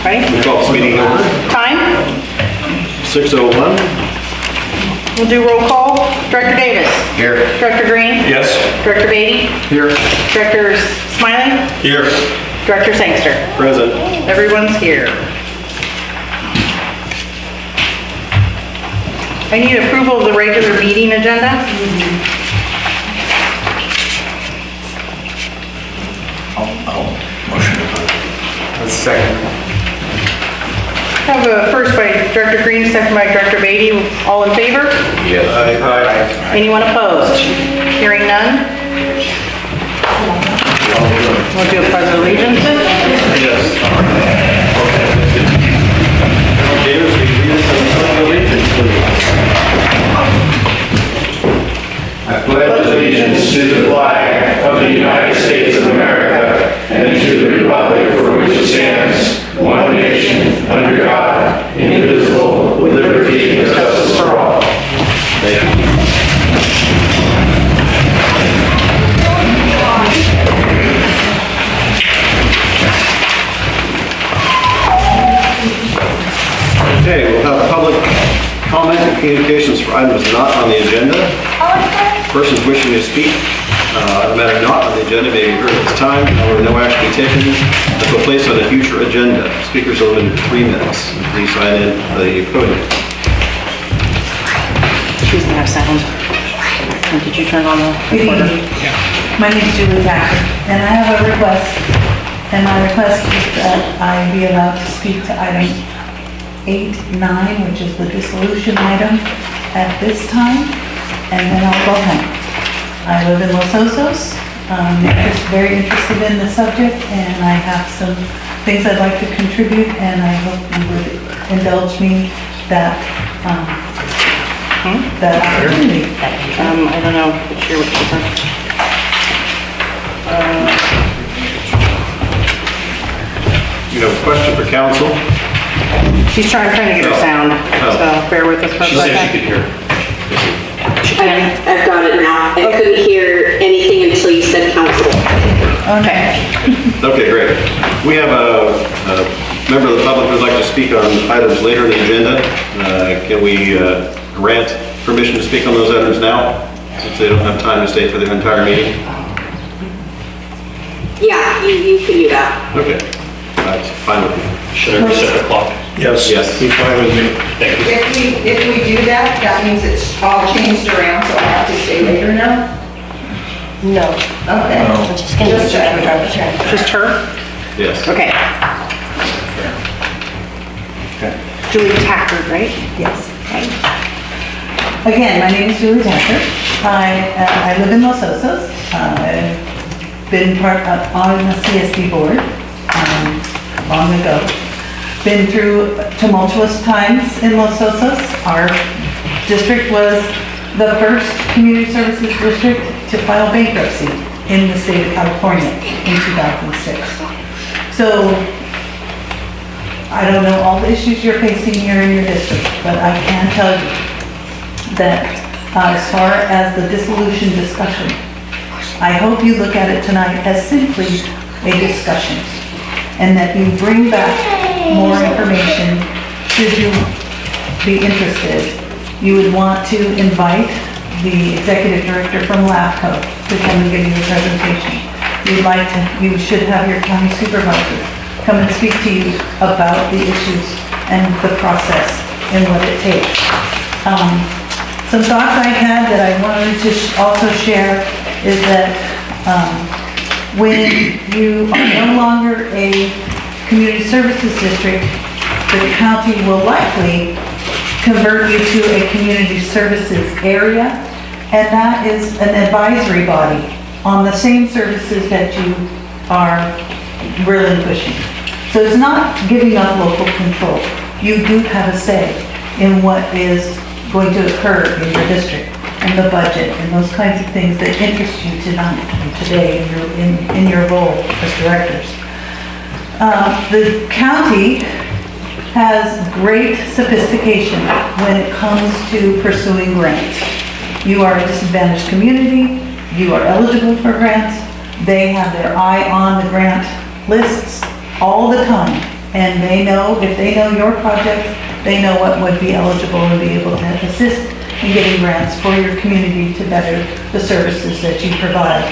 Right? Call this meeting over. Time? 6:01. We'll do roll call. Director Davis? Here. Director Green? Yes. Director Beatty? Here. Director Smiley? Here. Director Sangster? Present. Everyone's here. I need approval of the regular meeting agenda. Motion. Second. Have a first by Director Green, second by Director Beatty. All in favor? Yes. Aye. Anyone opposed? Hearing none? We'll do a pledge of allegiance. Yes. Davis, will you read us the allegiance, please? I pledge allegiance to the flag of the United States of America and to the republic for which it stands, one nation, under God, indivisible, with liberty and justice for all. Thank you. Okay, we'll have public comment and communications for items not on the agenda. Persons wishing to speak on a matter not on the agenda may be heard at this time. However, no action be taken until placed on a future agenda. Speakers are limited to 3 minutes. Please sign in the podium. She doesn't have sound. Did you turn on the recorder? My name is Julie Packer, and I have a request, and my request is that I be allowed to speak to item 8-9, which is the dissolution item at this time, and then I'll go home. I live in Los Osos. I'm just very interested in the subject, and I have some things I'd like to contribute, and I hope you would indulge me that opportunity. I don't know which year, which paper. You have a question for council? She's trying to get her sound, so bear with us for a She said second. she could hear. She can. I've got it now. I couldn't hear anything until you said council. Okay. Okay, great. We have a member of the public who would like to speak on items later in the agenda. Can we grant permission to speak on those items now, since they don't have time to stay for the entire meeting? Yeah, you can do that. Okay, that's fine with me. Should I reset the clock? Yes. Yes. Be fine with me. Thank you. If we do that, that means it's all changed around, so I have to stay later now? No. Okay. Just gonna Just checking. Just her? Yes. Okay. Julie Tackard, right? Yes. Again, my name is Julie Tacker. I live in Los Osos. I've been on the C.S.D. board long ago. Been through tumultuous times in Los Osos. Our district was the first community services district to file bankruptcy in the state of California in 2006. So I don't know all the issues you're facing here in your district, but I can tell you that as far as the dissolution discussion, I hope you look at it tonight as simply a discussion, and that you bring back more information should you be interested. You would want to invite the executive director from LAFCO to come and give you a presentation. You should have your county supervisor come and speak to you about the issues and the process and what it takes. Some thoughts I had that I wanted to also share is that when you are no longer a community services district, the county will likely convert you to a community services area, and that is an advisory body on the same services that you are relinquishing. So it's not giving up local control. You do have a say in what is going to occur in your district, and the budget, and those kinds of things that interest you tonight and today in your role as directors. The county has great sophistication when it comes to pursuing grants. You are a disadvantaged community, you are eligible for grants, they have their eye on the grant lists all the time And they know, if they know your projects, they know what would be eligible and be able to assist in getting grants for your community to better the services that you provide.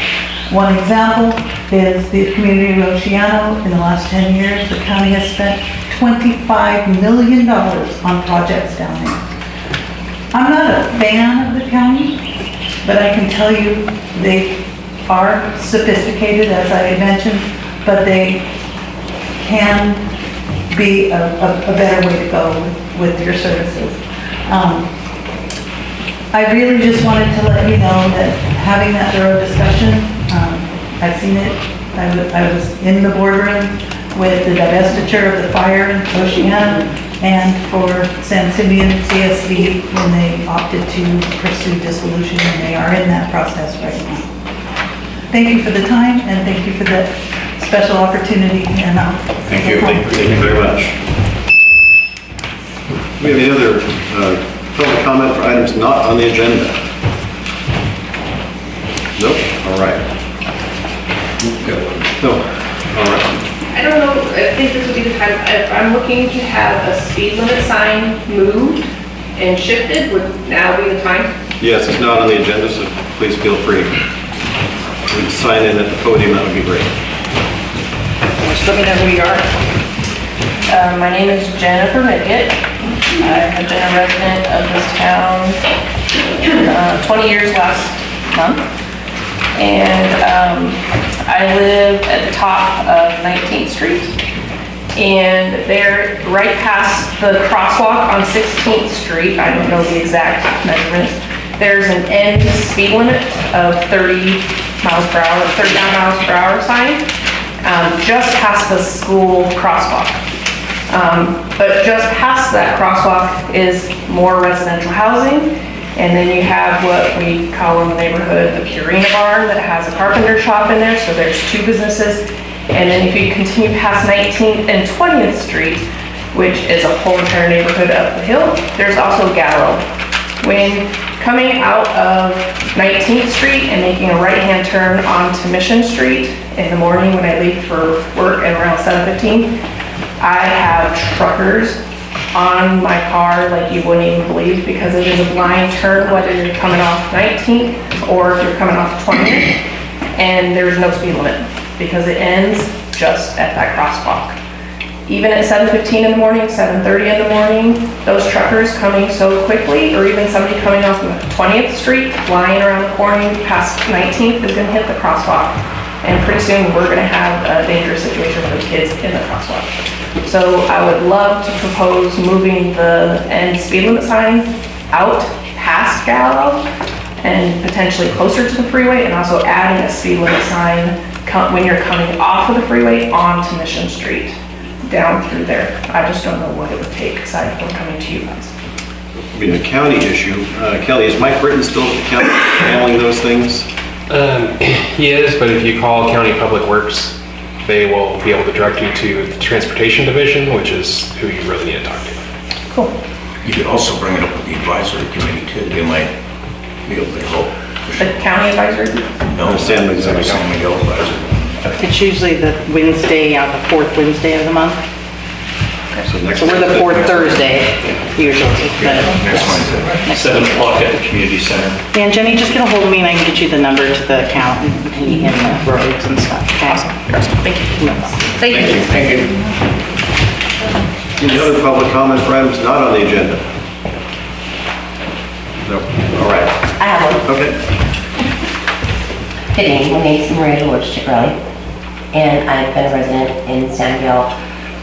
One example is the community of Oceano. In the last 10 years, the county has spent $25 million on projects down there. I'm not a fan of the county, but I can tell you they are sophisticated, as I had mentioned, but they can be a better way to go with your services. I really just wanted to let you know that having that thorough discussion, I've seen it. I was in the boardroom with the divestiture of the fire in Oceana and for San Simeon C.S.D. when they opted to pursue dissolution, and they are in that process right now. Thank you for the time, and thank you for the special opportunity. And Thank you. Thank you very much. Do we have any other public comment for items not on the agenda? Nope. All right. No. All right. I don't know, I think this would be the time, if I'm looking to have a speed limit sign moved and shifted, would now be the time? Yes, it's not on the agenda, so please feel free. If you would sign in at the podium, that would be great. Just let me know who you are. My name is Jennifer Mickett. I have been a resident of this town 20 years last month. And I live at the top of 19th Street. And there, right past the crosswalk on 16th Street, I don't know the exact measurements, there's an end speed limit of 30 miles per hour, 39 miles per hour sign, just past the school crosswalk. But just past that crosswalk is more residential housing. And then you have what we call in the neighborhood the Purina Barn that has a carpenter shop in there, so there's two businesses. And then if you continue past 19th and 20th Street, which is a whole entire neighborhood up the hill, there's also Gallo. When coming out of 19th Street and making a right-hand turn onto Mission Street in the morning when I leave for work at around 7:15, I have truckers on my car like you wouldn't even believe, because it is a blind turn whether you're coming off 19th or if you're coming off 20th, and there's no speed limit because it ends just at that crosswalk. Even at 7:15 in the morning, 7:30 in the morning, those truckers coming so quickly, or even somebody coming off 20th Street flying around the corner past 19th is going to hit the crosswalk, and pretty soon we're going to have a dangerous situation for the kids in the crosswalk. So I would love to propose moving the end speed limit sign out past Gallo and potentially closer to the freeway, and also adding a speed limit sign when you're coming off of the freeway onto Mission Street, down through there. I just don't know what it would take aside from coming to you guys. I mean, a county issue. Kelly, is Mike Britton still at the county handling those things? He is, but if you call County Public Works, they will be able to direct you to the Transportation Division, which is who you really need to talk to. Cool. You could also bring it up with the advisory committee too. They might be able to help. The county advisory? No, San Miguel. San Miguel advisory. It's usually the Wednesday, the fourth Wednesday of the month. So next So we're the fourth Thursday, usually. but- Next Wednesday. 7 o'clock at the community center. And Jenny, just get a hold of me and I can get you the number to the account and the roads and stuff. Okay? Awesome. Thank you. Thank you. Thank you. Any other public comment for items not on the agenda? No. All right. I have one. Okay. Good evening, my name is Maria Dolores Chicarelli, and I've been a resident in San Miguel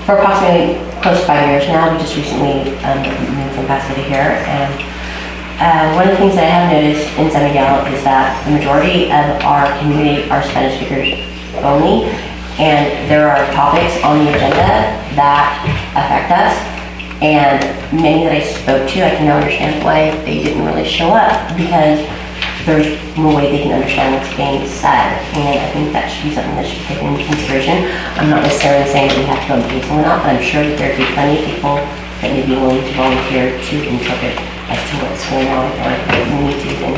for approximately close to 5 years now. We just recently moved from Pasadena here, and one of the things that I have noticed in San Miguel is that the majority of our community are Spanish speakers only, and there are topics on the agenda that affect us, and many that I spoke to, I can now understand why they didn't really show up, because there's no way they can understand what's being said, and I think that should be something that should be taken into consideration. I'm not necessarily saying that we have to go and pay someone out, but I'm sure that there'd be plenty of people that may be willing to volunteer to interpret as to what's going on, or if we need to, then,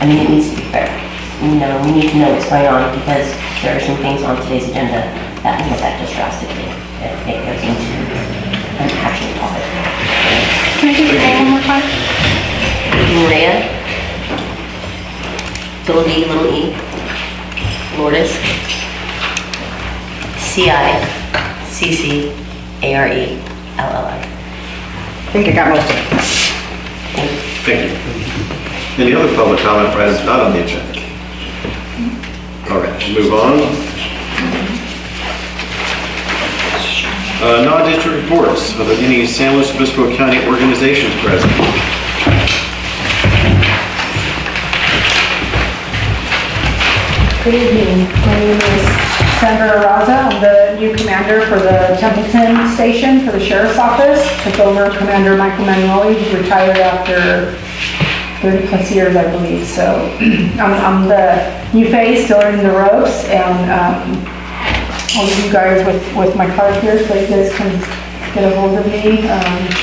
I mean, it needs to be fair. You know, we need to know what's going on, because there are some things on today's agenda that will affect us drastically if it goes into little d, little e, Lourdes, Ciccare. I think I got most of it. Thank you. Any other public comment for items not on the agenda? All right, we'll move on. Non-district reports. Are there any San Luis Obispo County organizations present? Good evening. My name is Sandra Raza. I'm the new commander for the Templeton Station for the Sheriff's Office. Took over Commander Michael Manueli, who retired after 30 plus years, I believe. So I'm the new face, still learning the ropes, and I'll leave you guys with my card here so you guys can get a hold of me.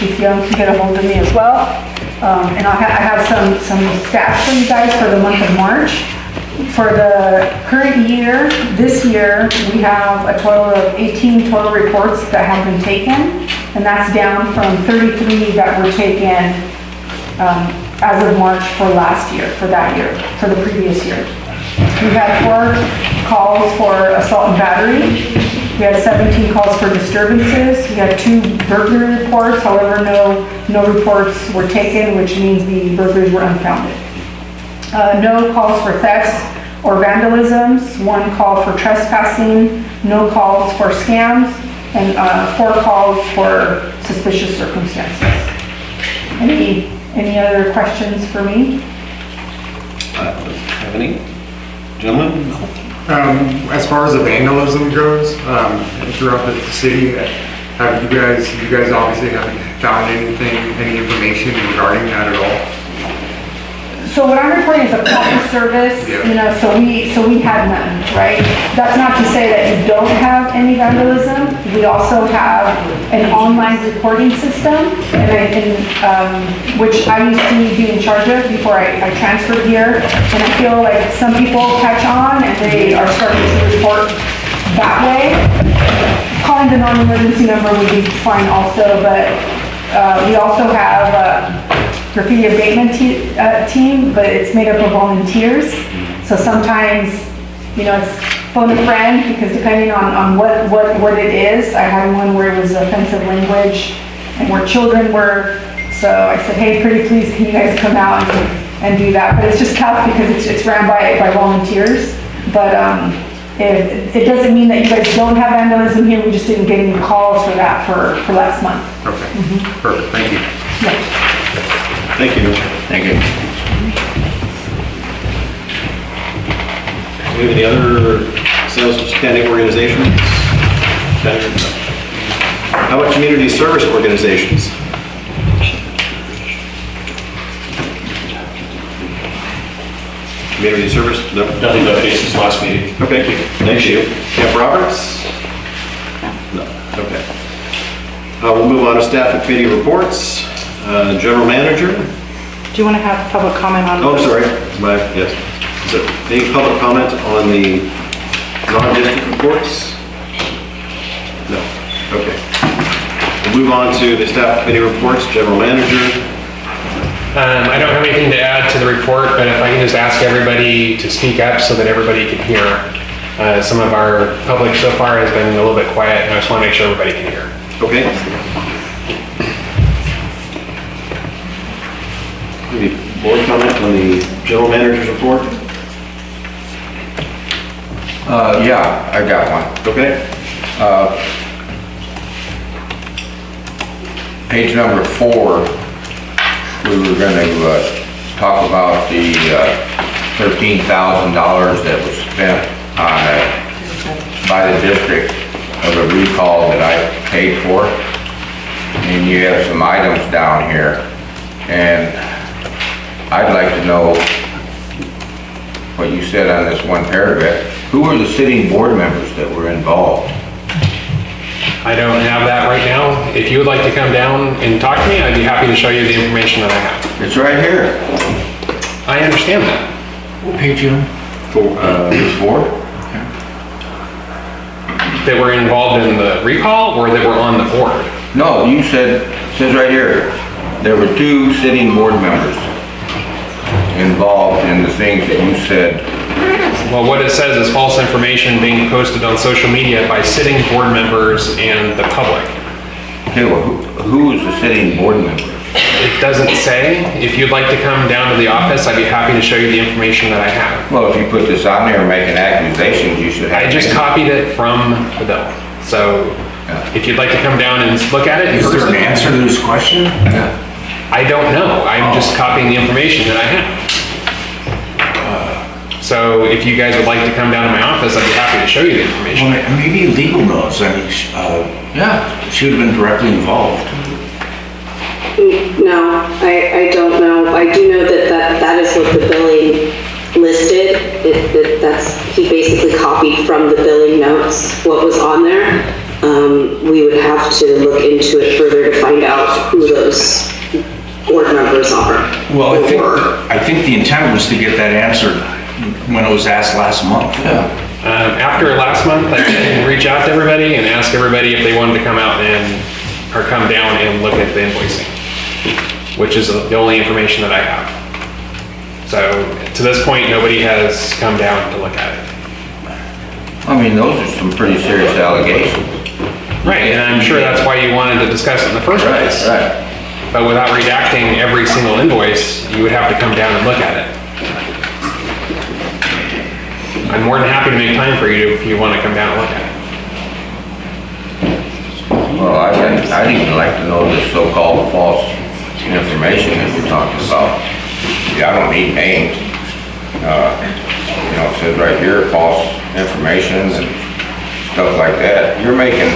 Chief Young can get a hold of me as well. And I have some stats for you guys for the month of March. For the current year, this year, we have a total of 18 total reports that have been taken, and that's down from 33 that were taken as of March for last year, for that year, for the previous year. We had 4 calls for assault and battery. We had 17 calls for disturbances. We had 2 burglary reports, however, no reports were taken, which means the burglaries were unfounded. No calls for thefts or vandalisms, 1 call for trespassing, no calls for scams, and 4 calls for suspicious circumstances. Any other questions for me? Have any? Gentlemen? As far as the vandalism goes, throughout the city, have you guys obviously haven't found anything, any information regarding that at all? So what I'm reporting is a proper service, you know, so we had none, right? That's not to say that you don't have any vandalism. We also have an online reporting system, which I used to be in charge of before I transferred here. And I feel like some people catch on and they are starting to report that way. Calling the non-emergency number would be fine also, but we also have graffiti abatement team, but it's made up of volunteers. So sometimes, you know, it's phone a friend, because depending on what it is, I had one where it was offensive language and where children were. So I said, hey, pretty please, can you guys come out and do that? But it's just tough because it's ran by volunteers. But it doesn't mean that you guys don't have vandalism here. We just didn't get any calls for that for last month. Okay, perfect, thank you. Yeah. Thank you. Thank you. Do we have any other San Luis Obispo County organizations? How about community service organizations? Community service? No. Nothing but since last meeting. Okay, thank you. Camp Roberts? No. Okay. We'll move on to staff and committee reports. General manager? Do you want to have public comment on? Oh, I'm sorry. Yes. Is there any public comment on the non-district reports? No. Okay. We'll move on to the staff and committee reports. General manager? I don't have anything to add to the report, but if I can just ask everybody to speak up so that everybody can hear. Some of our public so far has been a little bit quiet, and I just want to make sure everybody can hear. Okay. Any board comment on the general manager's report? Yeah, I got one. Okay. Page number 4, we were going to talk about the $13,000 that was spent on by the district of a recall that I paid for. And you have some items down here. And I'd like to know what you said on this one paragraph. Who were the sitting board members that were involved? I don't have that right now. If you would like to come down and talk to me, I'd be happy to show you the information that I have. It's right here. I understand that. Page 4. Page 4? That were involved in the recall or that were on the board? No, you said, it says right here, there were 2 sitting board members. involved in the things that you said? Well, what it says is false information being posted on social media by sitting board members and the public. Okay, well, who is the sitting board member? It doesn't say. If you'd like to come down to the office, I'd be happy to show you the information that I have. Well, if you put this on there and making accusations, you should have. I just copied it from the bill. So if you'd like to come down and look at it. Is there an answer to this question? I don't know. I'm just copying the information that I have. So if you guys would like to come down to my office, I'd be happy to show you the information. Well, maybe legal knows. I mean, she would have been directly involved. No, I don't know. I do know that is what the billing listed. He basically copied from the billing notes what was on there. We would have to look into it further to find out who those board members are. Well, I think the intent was to get that answered when it was asked last month. After last month, I did reach out to everybody and ask everybody if they wanted to come out or come down and look at the invoicing, which is the only information that I have. So to this point, nobody has come down to look at it. I mean, those are some pretty serious allegations. Right, and I'm sure that's why you wanted to discuss it in the first place. Right. But without redacting every single invoice, you would have to come down and look at it. I'm more than happy to make time for you if you want to come down and look at it. Well, I'd even like to know the so-called false information that you're talking about. Yeah, I don't need names. It says right here, false information and stuff like that. You're making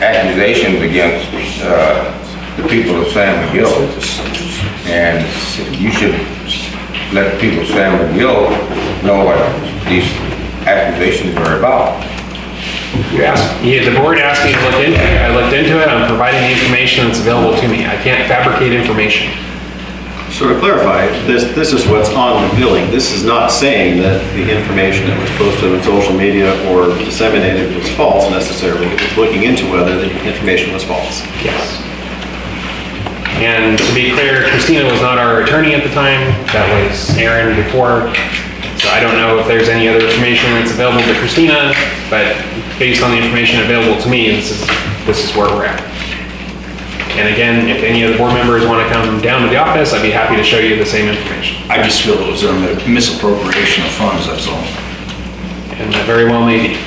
accusations against the people of San Miguel, and you should let the people of San Miguel know what these accusations are about. The board asked me to look into it. I looked into it. I'm providing the information that's available to me. I can't fabricate information. So to clarify, this is what's on the billing. This is not saying that the information that was posted on social media or disseminated was false necessarily. It was looking into whether the information was false. Yes. And to be clear, Christina was not our attorney at the time. That was Aaron before. So I don't know if there's any other information that's available to Christina, but based on the information available to me, this is where we're at. And again, if any of the board members want to come down to the office, I'd be happy to show you the same information. I just feel it was a misappropriation of funds, that's all. And that very well may be.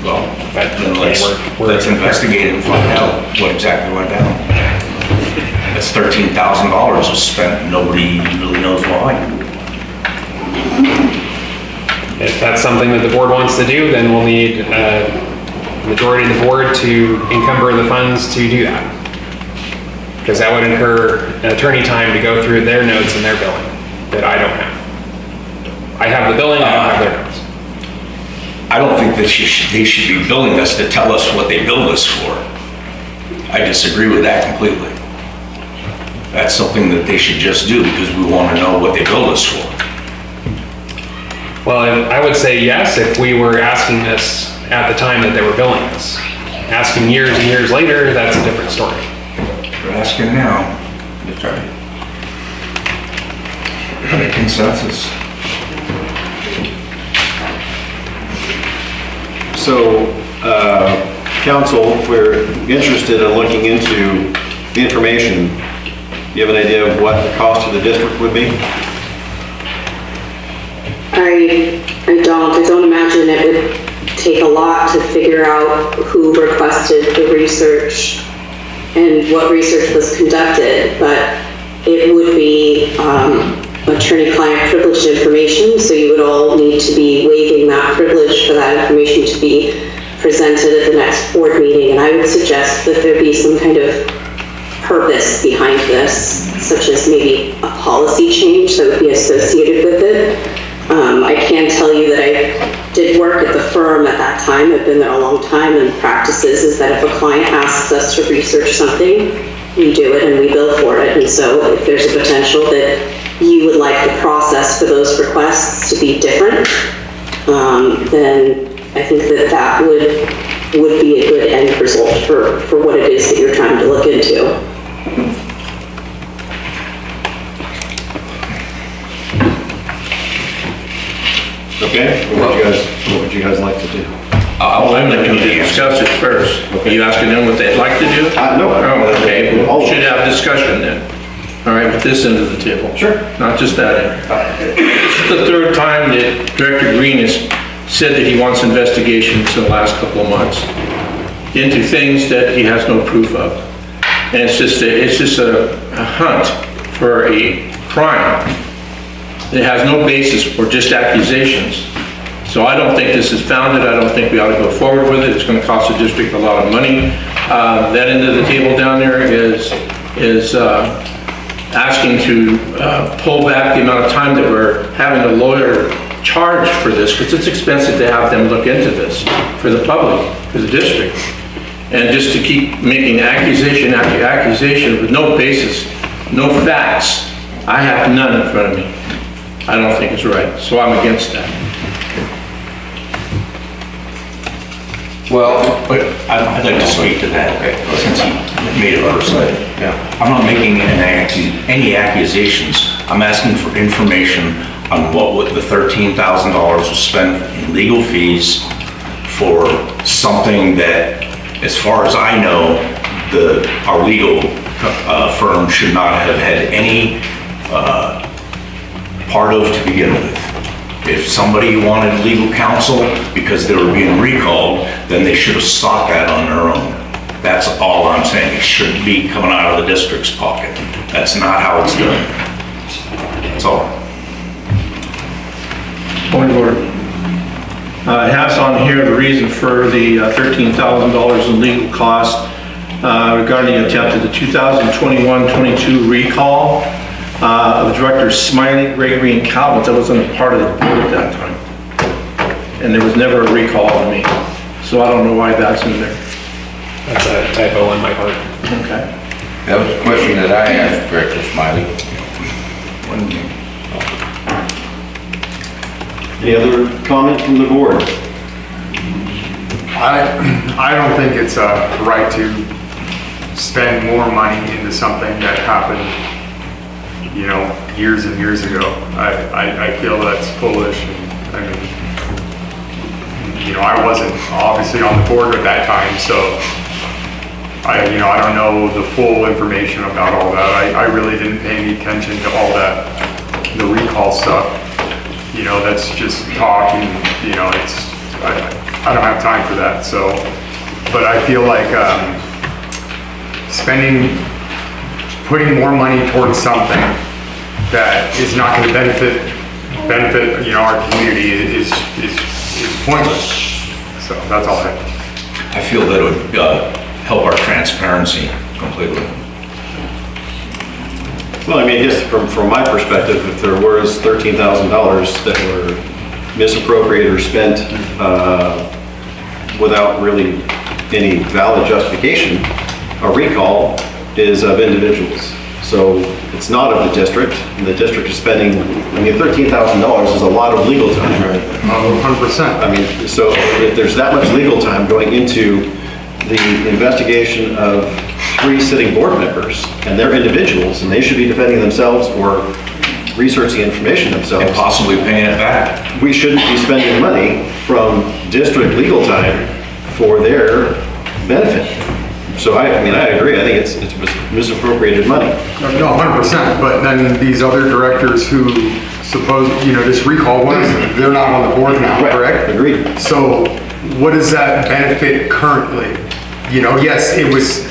Well, But then let's investigate it and find out what exactly went down. That's $13,000 was spent, nobody really knows why. If that's something that the board wants to do, then we'll need a majority of the board to encumber the funds to do that. Because that would incur attorney time to go through their notes and their billing that I don't have. I have the billing, I don't have their notes. I don't think that they should be billing us to tell us what they billed us for. I disagree with that completely. That's something that they should just do because we want to know what they billed us for. Well, I would say yes if we were asking this at the time that they were billing us. Asking years and years later, that's a different story. We're asking now. That's right. A consensus. So, council, if we're interested in looking into the information, do you have an idea of what the cost to the district would be? I don't imagine it would take a lot to figure out who requested the research and what research was conducted, but it would be attorney-client privileged information, so you would all need to be waiving that privilege for that information to be presented at the next board meeting, and I would suggest that there be some kind of purpose behind this, such as maybe a policy change that would be associated with it. I can tell you that I did work at the firm at that time. I've been there a long time, and practices is that if a client asks us to research something, we do it and we bill for it. And so if there's a potential that you would like the process for those requests to be different, then I think that would be a good end result for what it is that you're trying to look into. I'll I'm let looking to you discuss it first. Are you asking them what they'd like to do? No. Oh, okay, we should have discussion then. All right, with this end of the table. Sure. Not just that end. This is the third time that Director Green has said that he wants investigations in the last couple of months into things that he has no proof of. And it's just a hunt for a crime that has no basis for just accusations. So I don't think this is founded. I don't think we ought to go forward with it. It's going to cost the district a lot of money. That end of the table down there is asking to pull back the amount of time that we're having a lawyer charge for this, because it's expensive to have them look into this for the public, for the district. And just to keep making accusation after accusation with no basis, no facts. I have none in front of me. I don't think it's right, so I'm against that. Well, but I'd like to speak to that, since he made it personal. I'm not making any accusations. I'm asking for information on what the $13,000 was spent in legal fees for something that, as far as I know, our legal firm should not have had any part of to begin with. If somebody wanted legal counsel because they were being recalled, then they should have sought that on their own. That's all I'm saying. It shouldn't be coming out of the district's pocket. That's not how it's done. That's all. Point of order. It has on here the reason for the $13,000 in legal costs regarding the attempt at the 2021-22 recall of Directors Smiley, Gregory, and Calvin. That wasn't a part of the board at that time. And there was never a recall on me. So I don't know why that's in there. That's a typo on my part. Okay. That was a question that I asked Director Smiley. Any other comment from the board? I don't think it's right to spend more money into something that happened, years and years ago. I feel that's foolish. I mean, I wasn't obviously on the board at that time, so I don't know the full information about all that. I really didn't pay any attention to all that, the recall stuff. That's just talk, and I don't have time for that. So, but I feel like putting more money towards something that is not going to benefit our community is pointless. So that's all I have. I feel that it would help our transparency completely. Well, I mean, just from my perspective, if there was $13,000 that were misappropriated or spent without really any valid justification, a recall is of individuals. So it's not of the district, and the district is spending, $13,000 is a lot of legal time, right? 100%. I mean, so if there's that much legal time going into the investigation of 3 sitting board members, and they're individuals, and they should be defending themselves or researching information themselves. And possibly paying it back. We shouldn't be spending money from district legal time for their benefit. So I agree. I think it's misappropriated money. No, 100%. But then these other directors who this recall was, they're not on the board now, right. Correct? Agreed. So what does that benefit currently? Yes, it was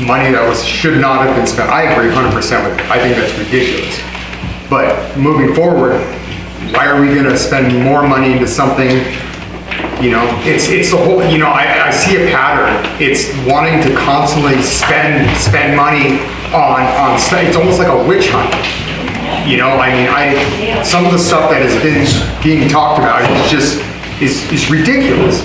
money that should not have been spent. I agree 100% with it. I think that's ridiculous. But moving forward, why are we going to spend more money into something? It's the whole. I see a pattern. It's wanting to constantly spend money on. It's almost like a witch hunt. Some of the stuff that has been being talked about is ridiculous.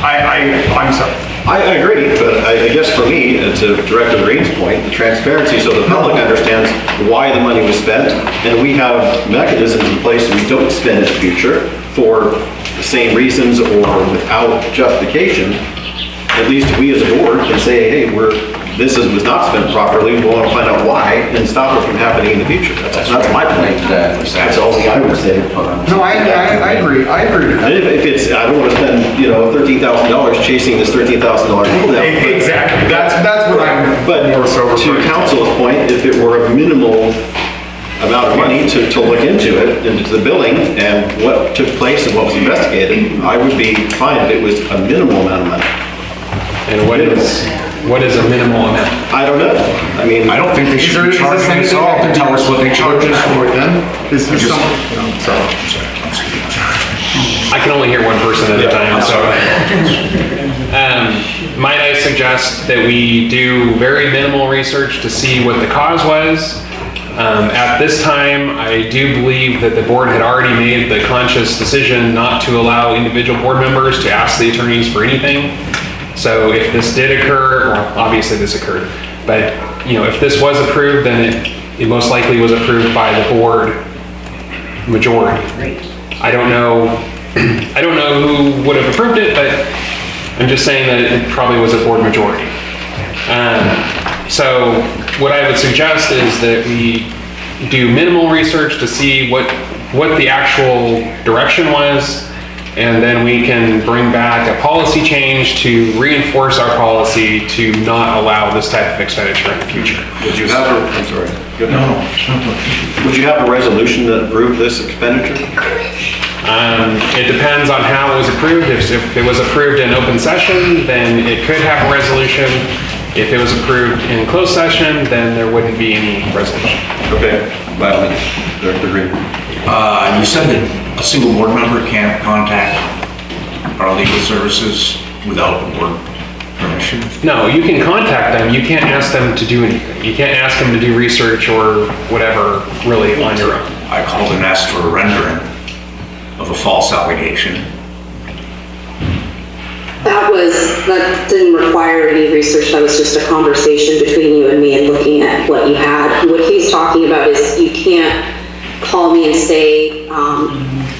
I'm sorry. I agree, but I guess for me, to Director Green's point, the transparency so the public understands why the money was spent, and we have mechanisms in place so we don't spend in the future for the same reasons or without justification. At least we as a board can say, hey, was not spent properly, we want to find out why and stop it from happening in the future. That's my point. That's all I would say. No, I agree with that. And if it's, I don't want to spend, $13,000 chasing this $13,000 bill down. Exactly, that's what I'm But more so referring to council's point, if it were a minimal amount of money to look into it, into the billing and what took place and what was investigated, I would be fine if it was a minimal amount of money. And what is a minimal amount? I don't know. I mean, I don't think they should be charging us all to tell us what they charge us for. Is there something? I can only hear one person at a time, so. Might I suggest that we do very minimal research to see what the cause was? At this time, I do believe that the board had already made the conscious decision not to allow individual board members to ask the attorneys for anything. So if this did occur, well, obviously this occurred, but if this was approved, then it most likely was approved by the board majority. I don't know who would have approved it, but I'm just saying that it probably was a board majority. So what I would suggest is that we do minimal research to see what the actual direction was, and then we can bring back a policy change to reinforce our policy to not allow this type of expenditure in the future. would you have I'm sorry. Would you have a resolution that approved this expenditure? It depends on how it was approved. If it was approved in open session, then it could have a resolution. If it was approved in closed session, then there wouldn't be any resolution. Okay, by all means, Director Green. You said that a single board member can't contact our legal services without board permission? No, you can contact them. You can't ask them to do anything. You can't ask them to do research or whatever really on your own. I called and asked for a rendering of a false allegation. That didn't require any research. That was just a conversation between you and me and looking at what you had. What he's talking about is you can't call me and say,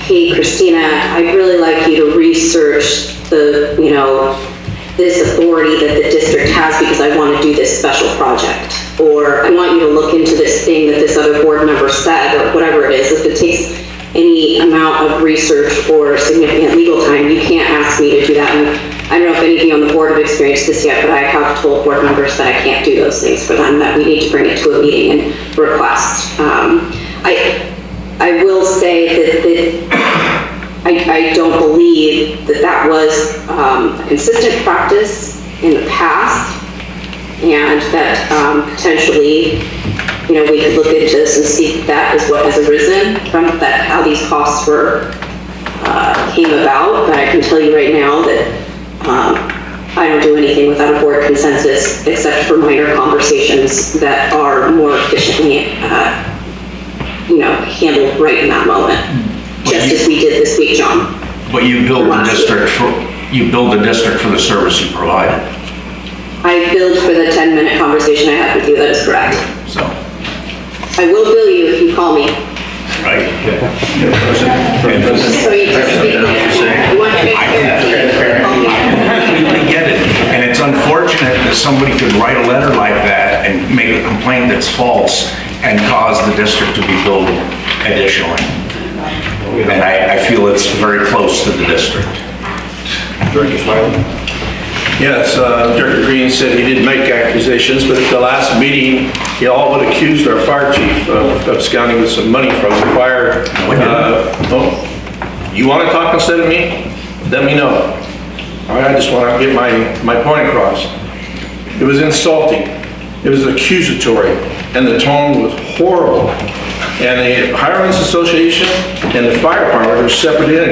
hey, Christina, I'd really like you to research this authority that the district has because I want to do this special project. Or I want you to look into this thing that this other board member said, or whatever it is. If it takes any amount of research or significant legal time, you can't ask me to do that. And I don't know if any of you on the board have experienced this yet, but I have told board members that I can't do those things for them, that we need to bring it to a meeting and request. I will say that I don't believe that was a consistent practice in the past, and that potentially, we could look into this and see if that is what has arisen from that, how these costs came about. But I can tell you right now that I don't do anything without a board consensus except for minor conversations that are more efficiently handled right in that moment, just as we did this week, John. But you billed the district for the service you provided. I billed for the 10-minute conversation I had with you. That is correct. So. I will bill you if you call me. Right. So you want to make I completely get it, and it's unfortunate that somebody could write a letter like that and make a complaint that's false and cause the district to be billed additionally. And I feel it's very close to the district. Director Smiley? Yes, Director Green said he didn't make accusations, but at the last meeting, he all but accused our fire chief of absconding with some money from the fire. You want to talk instead of me? Let me know. All right, I just want to get my point across. It was insulting. It was accusatory, and the tone was horrible. And the Highlands Association and the fire department are separate entities.